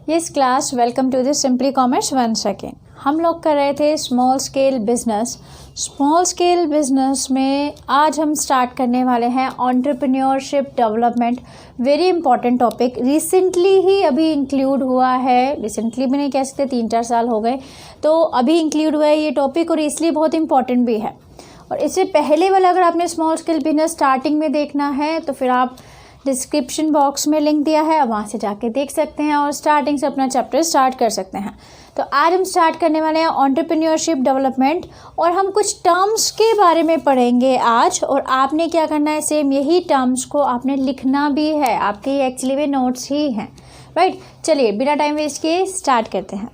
Yes class, welcome to this simply commerce once again. हम लोग कर रहे थे small scale business. Small scale business में आज हम स्टार्ट करने वाले हैं entrepreneurship development. Very important topic, recently ही अभी इंक्लूड हुआ है। रिसेंटली भी नहीं कह सकते, 3-4 साल हो गए, तो अभी इंक्लूड हुआ है ये टॉपिक और इसलिए बहुत इंपॉर्टेंट भी है। और इससे पहले वाला अगर आपने स्मॉल स्केल बिजनेस स्टार्टिंग में देखना है तो फिर आप डिस्क्रिप्शन बॉक्स में लिंक दिया है, वहाँ से जाके देख सकते हैं और स्टार्टिंग से अपना चैप्टर स्टार्ट कर सकते हैं। तो आज हम स्टार्ट करने वाले हैं एंटरप्रेन्योरशिप डेवलपमेंट और हम कुछ टर्म्स के बारे में पढ़ेंगे आज। और आपने क्या करना है, सेम यही टर्म्स को आपने लिखना भी है, आपके एक्चुअली में नोट्स ही हैं, राइट। चलिए बिना टाइम वेस्ट किए स्टार्ट करते हैं।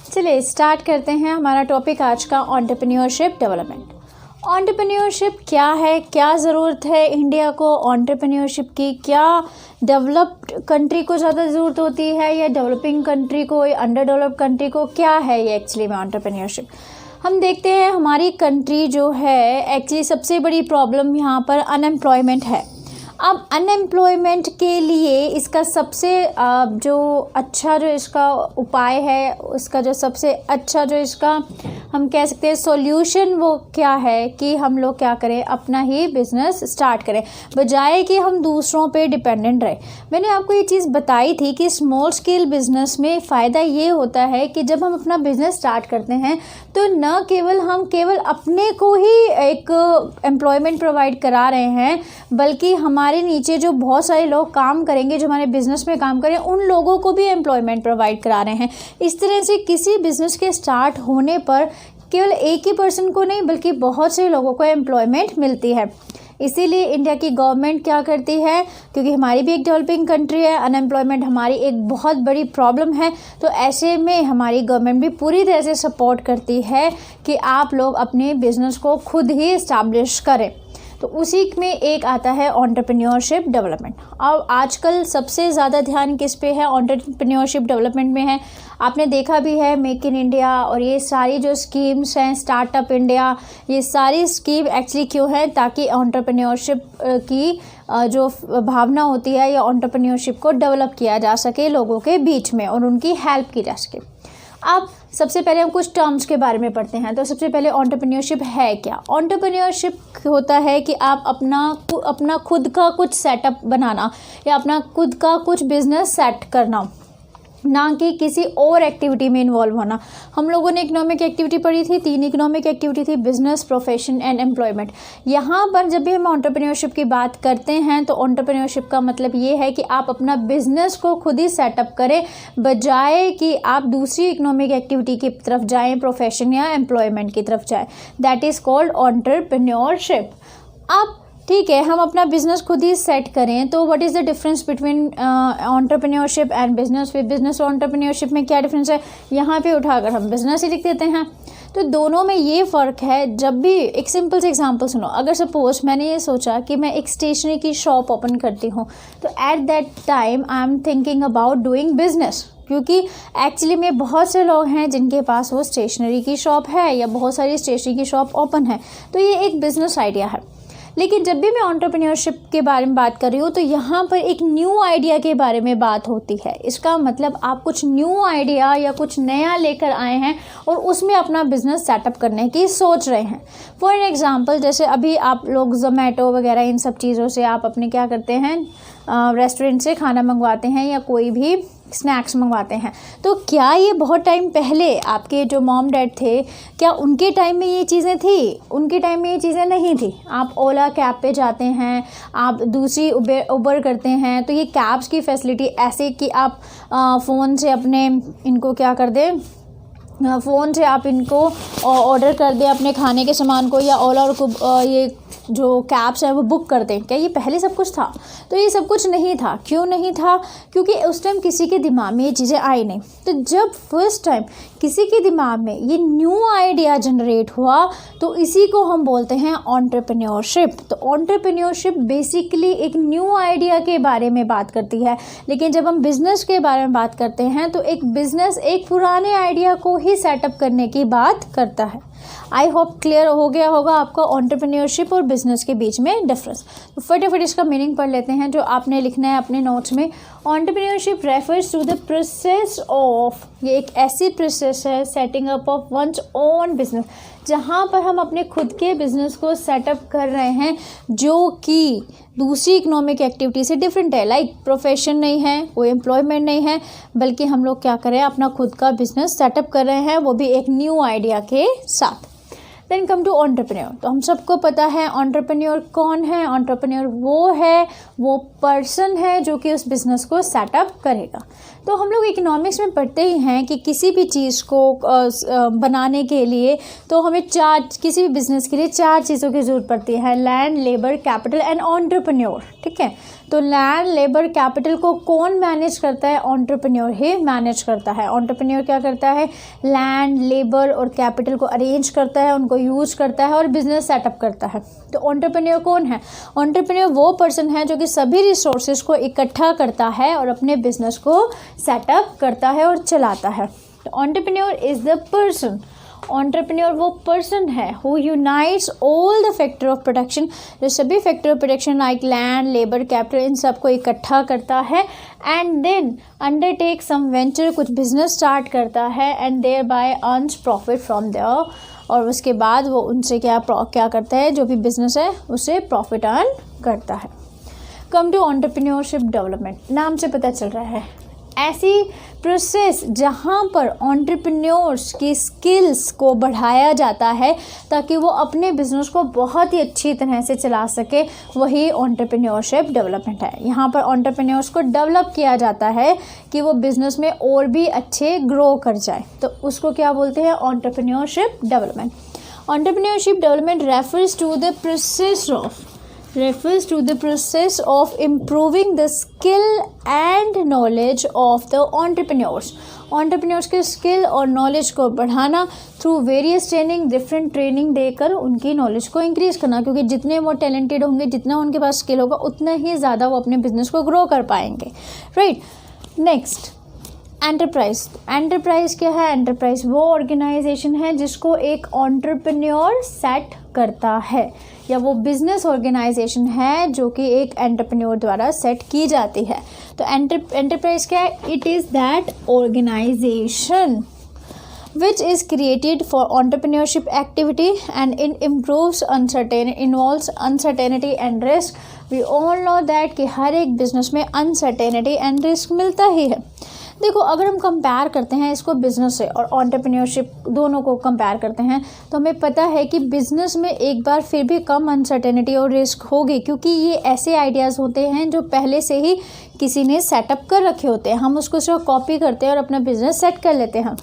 चलिए स्टार्ट करते हैं हमारा टॉपिक आज का एंटरप्रेन्योरशिप डेवलपमेंट। एंटरप्रेन्योरशिप क्या है, क्या ज़रूरत है इंडिया को एंटरप्रेन्योरशिप की, क्या डेवलप्ड कंट्री को ज़्यादा ज़रूरत होती है या डेवलपिंग कंट्री को या अंडर डेवलप्ड कंट्री को, क्या है ये एक्चुअली में एंटरप्रेन्योरशिप। हम देखते हैं हमारी कंट्री जो है एक्चुअली सबसे बड़ी प्रॉब्लम यहाँ पर अनएम्प्लॉयमेंट है। अब अनएम्प्लॉयमेंट के लिए इसका सबसे जो अच्छा जो इसका उपाय है, उसका जो सबसे अच्छा जो इसका हम कह सकते हैं सॉल्यूशन, वो क्या है कि हम लोग क्या करें, अपना ही बिजनेस स्टार्ट करें बजाय कि हम दूसरों पे डिपेंडेंट रहे। मैंने आपको ये चीज़ बताई थी कि स्मॉल स्केल बिजनेस में फ़ायदा ये होता है कि जब हम अपना बिजनेस स्टार्ट करते हैं तो न केवल हम अपने को ही एक एम्प्लॉयमेंट प्रोवाइड करा रहे हैं, बल्कि हमारे नीचे जो बहुत सारे लोग काम करेंगे, जो हमारे बिजनेस में काम करें, उन लोगों को भी एम्प्लॉयमेंट प्रोवाइड करा रहे हैं। इस तरह से किसी बिजनेस के स्टार्ट होने पर केवल एक ही पर्सन को नहीं बल्कि बहुत से लोगों को एम्प्लॉयमेंट मिलती है। इसीलिए इंडिया की गवर्नमेंट क्या करती है, क्योंकि हमारी भी एक डेवलपिंग कंट्री है, अनएम्प्लॉयमेंट हमारी एक बहुत बड़ी प्रॉब्लम है, तो ऐसे में हमारी गवर्नमेंट भी पूरी तरह से सपोर्ट करती है कि आप लोग अपने बिजनेस को खुद ही इस्टेब्लिश करें। तो उसी में एक आता है एंटरप्रेन्योरशिप डेवलपमेंट। अब आजकल सबसे ज़्यादा ध्यान किस पे है, एंटरप्रेन्योरशिप डेवलपमेंट में है। आपने देखा भी है मेक इन इंडिया और ये सारी जो स्कीम्स हैं, स्टार्टअप इंडिया, ये सारी स्कीम एक्चुअली क्यों है, ताकि एंटरप्रेन्योरशिप की जो भावना होती है या एंटरप्रेन्योरशिप को डेवलप किया जा सके लोगों के बीच में और उनकी हेल्प की जा सके। अब सबसे पहले हम कुछ टर्म्स के बारे में पढ़ते हैं। तो सबसे पहले एंटरप्रेन्योरशिप है क्या। एंटरप्रेन्योरशिप होता है कि आप अपना खुद का कुछ सेटअप बनाना या अपना खुद का कुछ बिजनेस सेट करना, ना कि किसी और एक्टिविटी में इन्वॉल्व होना। हम लोगों ने इकोनॉमिक एक्टिविटी पढ़ी थी, 3 इकोनॉमिक एक्टिविटी थी, बिजनेस, प्रोफेशन एंड एम्प्लॉयमेंट। यहाँ पर जब भी हम एंटरप्रेन्योरशिप की बात करते हैं तो एंटरप्रेन्योरशिप का मतलब ये है कि आप अपना बिजनेस को खुद ही सेटअप करें बजाय कि आप दूसरी इकोनॉमिक एक्टिविटी की तरफ जाएं, प्रोफेशन या एम्प्लॉयमेंट की तरफ जाएं। That is called entrepreneurship. अब ठीक है, हम अपना बिजनेस खुद ही सेट करें, तो what is the difference between entrepreneurship and business. फिर बिजनेस और एंटरप्रेन्योरशिप में क्या डिफरेंस है, यहाँ पे उठाकर हम बिजनेस ही लिख देते हैं। तो दोनों में ये फ़र्क है। जब भी एक सिंपल से एग्जांपल सुनो, अगर सपोज मैंने ये सोचा कि मैं एक स्टेशनरी की शॉप ओपन करती हूँ, तो at that time I am thinking about doing business, क्योंकि एक्चुअली में बहुत से लोग हैं जिनके पास वो स्टेशनरी की शॉप है या बहुत सारी स्टेशनरी की शॉप ओपन है, तो ये एक बिजनेस आइडिया है। लेकिन जब भी मैं एंटरप्रेन्योरशिप के बारे में बात कर रही हूँ तो यहाँ पर एक न्यू आइडिया के बारे में बात होती है। इसका मतलब आप कुछ न्यू आइडिया या कुछ नया लेकर आए हैं और उसमें अपना बिजनेस सेटअप करने की सोच रहे हैं। फॉर एन एग्जांपल, जैसे अभी आप लोग जोमेटो वगैरह इन सब चीज़ों से आप अपने क्या करते हैं, रेस्टोरेंट से खाना मंगवाते हैं या कोई भी स्नैक्स मंगवाते हैं। तो क्या ये बहुत टाइम पहले आपके जो मॉम डैड थे, क्या उनके टाइम में ये चीज़ें थी? उनके टाइम में ये चीज़ें नहीं थी। आप ओला कैब पे जाते हैं, आप दूसरी उबर करते हैं, तो ये कैब्स की फैसिलिटी ऐसे कि आप फ़ोन से अपने इनको क्या कर दें, फ़ोन से आप इनको ऑर्डर कर दें अपने खाने के सामान को, या ओला और ये जो कैब्स हैं वो बुक कर दें। क्या ये पहले सब कुछ था? तो ये सब कुछ नहीं था। क्यों नहीं था? क्योंकि उस टाइम किसी के दिमाग में ये चीज़ें आई नहीं। तो जब फर्स्ट टाइम किसी के दिमाग में ये न्यू आइडिया जनरेट हुआ तो इसी को हम बोलते हैं एंटरप्रेन्योरशिप। तो एंटरप्रेन्योरशिप बेसिकली एक न्यू आइडिया के बारे में बात करती है, लेकिन जब हम बिजनेस के बारे में बात करते हैं तो एक बिजनेस एक पुराने आइडिया को ही सेटअप करने की बात करता है। आई होप क्लियर हो गया होगा आपका एंटरप्रेन्योरशिप और बिजनेस के बीच में डिफरेंस। तो फटाफट इसका मीनिंग पढ़ लेते हैं जो आपने लिखना है अपने नोट्स में। Entrepreneurship refers to the process of, ये एक ऐसी प्रोसेस है setting up of one's own business, जहाँ पर हम अपने खुद के बिजनेस को सेटअप कर रहे हैं जो कि दूसरी इकोनॉमिक एक्टिविटी से डिफरेंट है। लाइक प्रोफेशन नहीं है, कोई एम्प्लॉयमेंट नहीं है, बल्कि हम लोग क्या कर रहे हैं, अपना खुद का बिजनेस सेटअप कर रहे हैं, वो भी एक न्यू आइडिया के साथ। Then come to entrepreneur. तो हम सबको पता है एंटरप्रेन्योर कौन है। एंटरप्रेन्योर वो पर्सन है जो कि उस बिज़नेस को सेटअप करेगा। तो हम लोग इकोनॉमिक्स में पढ़ते ही हैं कि किसी भी चीज़ को बनाने के लिए तो हमें किसी भी बिज़नेस के लिए 4 चीज़ों की ज़रूरत पड़ती है, land, labour, capital and entrepreneur. ठीक है, तो लैंड, लेबर, कैपिटल को कौन मैनेज करता है? एंटरप्रेन्योर ही मैनेज करता है। एंटरप्रेन्योर क्या करता है? लैंड, लेबर और कैपिटल को अरेंज करता है, उनको यूज करता है और बिजनेस सेटअप करता है। तो एंटरप्रेन्योर कौन है? एंटरप्रेन्योर वो पर्सन है जो कि सभी रिसोर्सेज को इकट्ठा करता है और अपने बिजनेस को सेटअप करता है और चलाता है। तो entrepreneur is the person, entrepreneur वो पर्सन है who unites all the factor of production, जो सभी factor of production like land, labour, capital, इन सबको इकट्ठा करता है and then undertake some venture, कुछ बिजनेस स्टार्ट करता है and thereby earns profit from there, और उसके बाद वो उनसे क्या करता है, जो भी बिजनेस है उससे प्रॉफिट अर्न करता है। कम टू एंटरप्रेन्योरशिप डेवलपमेंट, नाम से पता चल रहा है ऐसी प्रोसेस जहाँ पर एंटरप्रेन्योर्स की स्किल्स को बढ़ाया जाता है ताकि वो अपने बिजनेस को बहुत ही अच्छी तरह से चला सके, वही एंटरप्रेन्योरशिप डेवलपमेंट है। यहाँ पर एंटरप्रेन्योर्स को डेवलप किया जाता है कि वो बिजनेस में और भी अच्छे ग्रो कर जाए, तो उसको क्या बोलते हैं? Entrepreneurship development. Entrepreneurship development refers to the process of improving the skill and knowledge of the entrepreneurs. entrepreneurs के स्किल और नॉलेज को बढ़ाना through various training, different training देकर उनकी नॉलेज को इंक्रीज करना, क्योंकि जितने वो टैलेंटेड होंगे, जितना उनके पास स्किल होगा, उतना ही ज़्यादा वो अपने बिजनेस को ग्रो कर पाएंगे। Right, next enterprise. एंटरप्राइज क्या है? एंटरप्राइज वो ऑर्गेनाइजेशन है जिसको एक एंटरप्रेन्योर सेट करता है, या वो बिजनेस ऑर्गेनाइजेशन है जो कि एक एंटरप्रेन्योर द्वारा सेट की जाती है। तो एंटरप्राइज क्या है? It is that organisation which is created for entrepreneurship activity and it involves uncertainty and risk. We all know that कि हर एक बिजनेस में uncertainty and risk मिलता ही है। देखो, अगर हम कंपेयर करते हैं इसको बिज़नेस से और एंटरप्रेन्योरशिप, दोनों को कंपेयर करते हैं, तो हमें पता है कि बिज़नेस में एक बार फिर भी कम अनसर्टेनिटी और रिस्क होगी, क्योंकि ये ऐसे आइडियाज़ होते हैं जो पहले से ही किसी ने सेटअप कर रखे होते हैं, हम उसको सिर्फ कॉपी करते हैं और अपना बिजनेस सेट कर लेते हैं।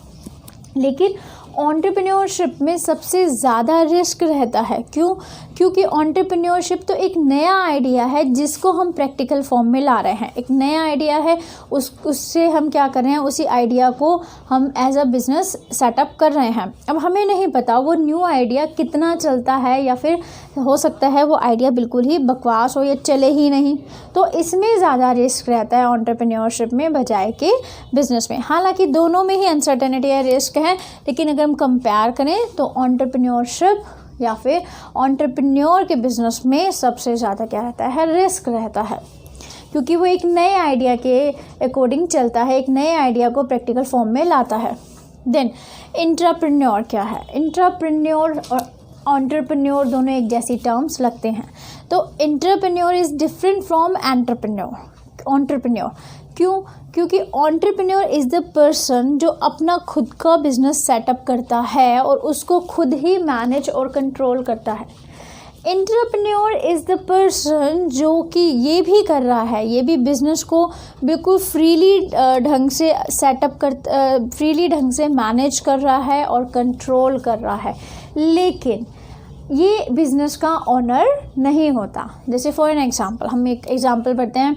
लेकिन एंटरप्रेन्योरशिप में सबसे ज़्यादा रिस्क रहता है। क्यों? क्योंकि एंटरप्रेन्योरशिप तो एक नया आइडिया है जिसको हम प्रैक्टिकल फॉर्म में ला रहे हैं। एक नया आइडिया है, उससे हम क्या कर रहे हैं, उसी आइडिया को हम एज अ बिज़नेस सेटअप कर रहे हैं। अब हमें नहीं पता वो न्यू आइडिया कितना चलता है, या फिर हो सकता है वो आइडिया बिल्कुल ही बकवास हो या चले ही नहीं। तो इसमें ज़्यादा रिस्क रहता है एंटरप्रेन्योरशिप में बजाय कि बिज़नेस में। हालांकि दोनों में ही अनसर्टेनिटी या रिस्क है, लेकिन अगर हम कंपेयर करें तो एंटरप्रेन्योरशिप या फिर एंटरप्रेन्योर के बिज़नेस में सबसे ज़्यादा क्या रहता है? रिस्क रहता है, क्योंकि वो एक नए आइडिया के अकॉर्डिंग चलता है, एक नए आइडिया को प्रैक्टिकल फॉर्म में लाता है। देन इंट्राप्रेन्योर क्या है? इंट्राप्रेन्योर और एंटरप्रेन्योर दोनों एक जैसी टर्म्स लगते हैं। तो intrapreneur is different from entrepreneur. क्यों? क्योंकि एंटरप्रेन्योर इज़ द पर्सन जो अपना खुद का बिजनेस सेटअप करता है और उसको खुद ही मैनेज और कंट्रोल करता है। एंटरप्रेन्योर इज़ द पर्सन जो कि ये भी कर रहा है, ये भी बिज़नेस को बिल्कुल फ्रीली ढंग से सेटअप फ्रीली ढंग से मैनेज कर रहा है और कंट्रोल कर रहा है, लेकिन ये बिज़नेस का ओनर नहीं होता। जैसे फॉर एन एग्जांपल, हम एक एग्जांपल पढ़ते हैं।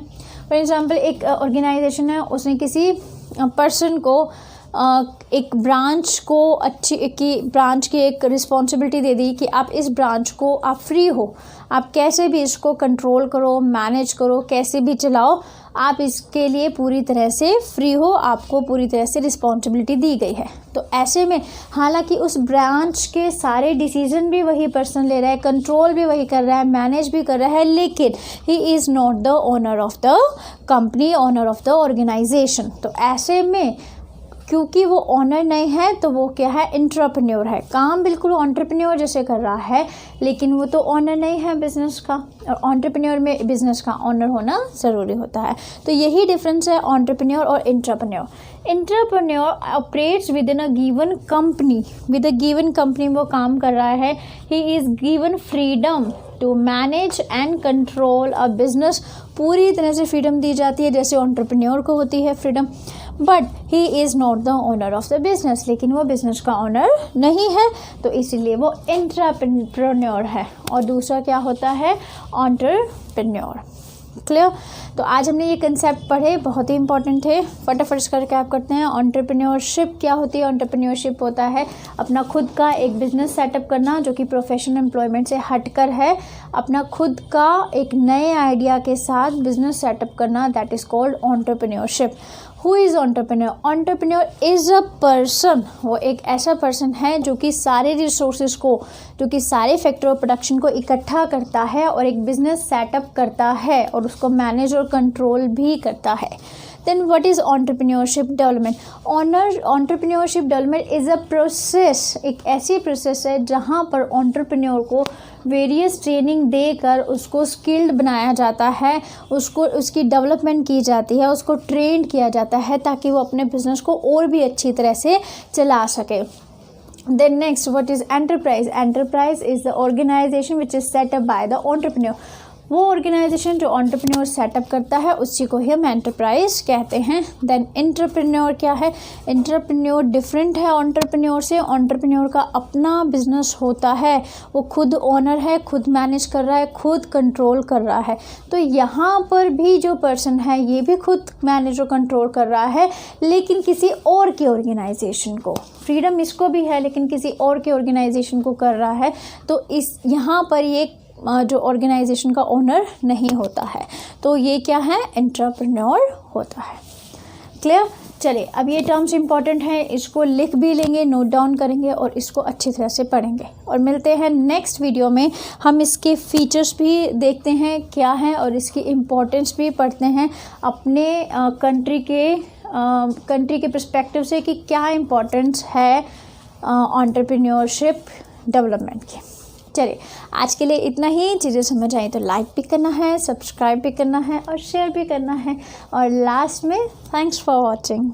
फॉर एग्जांपल, एक ऑर्गेनाइजेशन है, उसने किसी पर्सन को एक ब्रांच को ब्रांच की एक रिस्पॉन्सिबिलिटी दे दी कि आप इस ब्रांच को आप फ्री हो, आप कैसे भी इसको कंट्रोल करो, मैनेज करो, कैसे भी चलाओ, आप इसके लिए पूरी तरह से फ्री हो, आपको पूरी तरह से रिस्पॉन्सिबिलिटी दी गई है। तो ऐसे में हालांकि उस ब्रांच के सारे डिसीजन भी वही पर्सन ले रहा है, कंट्रोल भी वही कर रहा है, मैनेज भी कर रहा है, लेकिन he is not the owner of the company, owner of the organisation. तो ऐसे में क्योंकि वो ओनर नहीं है तो वो क्या है, एंटरप्रेन्योर है। काम बिल्कुल एंटरप्रेन्योर जैसे कर रहा है, लेकिन वो तो ओनर नहीं है बिजनेस का, और एंटरप्रेन्योर में बिजनेस का ओनर होना ज़रूरी होता है। तो यही डिफरेंस है एंटरप्रेन्योर और entrepreneur. Entrepreneur operates within a given company, with a given company वो काम कर रहा है। He is given freedom to manage and control a business, पूरी तरह से फ्रीडम दी जाती है जैसे एंटरप्रेन्योर को होती है freedom. But he is not the owner of the business, लेकिन वो बिजनेस का ओनर नहीं है, तो इसीलिए वो एंटरप्रेन्योर है। और दूसरा क्या होता है, एंटरप्रेन्योर। क्लियर? तो आज हमने ये कंसेप्ट पढ़े, बहुत ही इंपॉर्टेंट थे। फटाफट इसका रिकैप करते हैं। एंटरप्रेन्योरशिप क्या होती है? एंटरप्रेन्योरशिप होता है अपना खुद का एक बिजनेस सेटअप करना, जो कि प्रोफेशनल एम्प्लॉयमेंट से हटकर है। अपना खुद का एक नए आइडिया के साथ बिजनेस सेटअप करना, that is called entrepreneurship. Who is entrepreneur? Entrepreneur is a person, वो एक ऐसा पर्सन है जो कि सारे रिसोर्सेज को, जो कि सारे फैक्टर ऑफ प्रोडक्शन को इकट्ठा करता है और एक बिजनेस सेटअप करता है और उसको मैनेज और कंट्रोल भी करता है। Then what is entrepreneurship development? Entrepreneurship development is a process, एक ऐसी प्रोसेस है जहाँ पर एंटरप्रेन्योर को वेरियस ट्रेनिंग देकर उसको स्किल्ड बनाया जाता है, उसको उसकी डेवलपमेंट की जाती है, उसको ट्रेन किया जाता है ताकि वो अपने बिजनेस को और भी अच्छी तरह से चला सके। Then next, what is enterprise? Enterprise is the organization which is set up by the entrepreneur. वो ऑर्गेनाइजेशन जो एंटरप्रेन्योर सेटअप करता है उसी को ही हम एंटरप्राइज कहते हैं। देन एंटरप्रेन्योर क्या है? एंटरप्रेन्योर डिफरेंट है एंटरप्रेन्योर से। एंटरप्रेन्योर का अपना बिजनेस होता है, वो खुद ओनर है, खुद मैनेज कर रहा है, खुद कंट्रोल कर रहा है। तो यहाँ पर भी जो पर्सन है ये भी खुद मैनेज और कंट्रोल कर रहा है, लेकिन किसी और के ऑर्गेनाइजेशन को। फ्रीडम इसको भी है लेकिन किसी और के ऑर्गेनाइजेशन को कर रहा है। तो इस यहाँ पर ये जो ऑर्गेनाइजेशन का ओनर नहीं होता है, तो ये क्या है? एंटरप्रेन्योर होता है। क्लियर? चलिए, अब ये टर्म्स इंपॉर्टेंट हैं, इसको लिख भी लेंगे, नोट डाउन करेंगे और इसको अच्छी तरह से पढ़ेंगे। और मिलते हैं नेक्स्ट वीडियो में, हम इसके फीचर्स भी देखते हैं क्या हैं और इसकी इम्पोर्टेंस भी पढ़ते हैं अपने कंट्री के पर्सपेक्टिव से कि क्या इम्पोर्टेंस है एंटरप्रेन्योरशिप डेवलपमेंट की। चलिए, आज के लिए इतना ही। चीज़ें समझ आई तो लाइक भी करना है, सब्सक्राइब भी करना है और शेयर भी करना है। और लास्ट में, थैंक्स फॉर वॉचिंग।